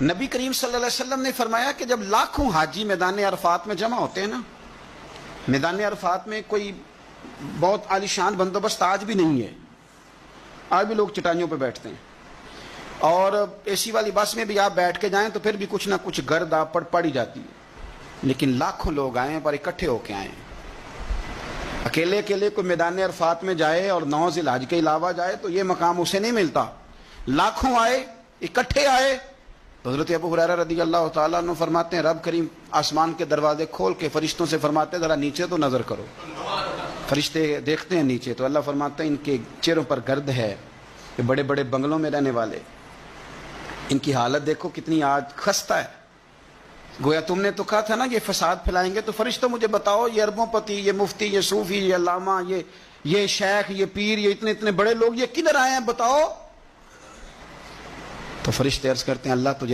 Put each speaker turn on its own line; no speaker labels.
نبی کریم صلی اللہ علیہ وسلم نے فرمایا کہ جب لاکھوں حاجی میدان عرفات میں جمع ہوتے ہیں نا، میدان عرفات میں کوئی بہت عالیشان بندوبست آج بھی نہیں ہے، آج بھی لوگ چٹائیوں پہ بیٹھتے ہیں، اور اے سی والی بس میں بھی آپ بیٹھ کے جائیں تو پھر بھی کچھ نہ کچھ گرد آپ پڑ ہی جاتی ہے، لیکن لاکھوں لوگ آئیں پر اکٹھے ہو کے آئیں۔ اکیلے اکیلے کوئی میدان عرفات میں جائے اور 9 ذی الحج کے علاوہ جائے تو یہ مقام اسے نہیں ملتا۔ لاکھوں آئے، اکٹھے آئے تو حضرت ابو ہریرہ رضی اللہ تعالیٰ عنہ فرماتے ہیں رب کریم آسمان کے دروازے کھول کے فرشتوں سے فرماتے ہیں ذرا نیچے تو نظر کرو۔ فرشتے دیکھتے ہیں نیچے تو اللہ فرماتے ہیں ان کے چہروں پر گرد ہے، یہ بڑے بڑے بنگلوں میں رہنے والے، ان کی حالت دیکھو کتنی آج خستہ ہے، گویا تم نے تو کہا تھا نا یہ فساد پھیلائیں گے، تو فرشتوں مجھے بتاؤ یہ اربوں پتی، یہ مفتی، یہ صوفی، یہ علامہ، یہ شیخ، یہ پیر، یہ اتنے بڑے لوگ یہ کدھر آئے ہیں بتاؤ؟ تو فرشتے عرض کرتے ہیں اللہ تجھے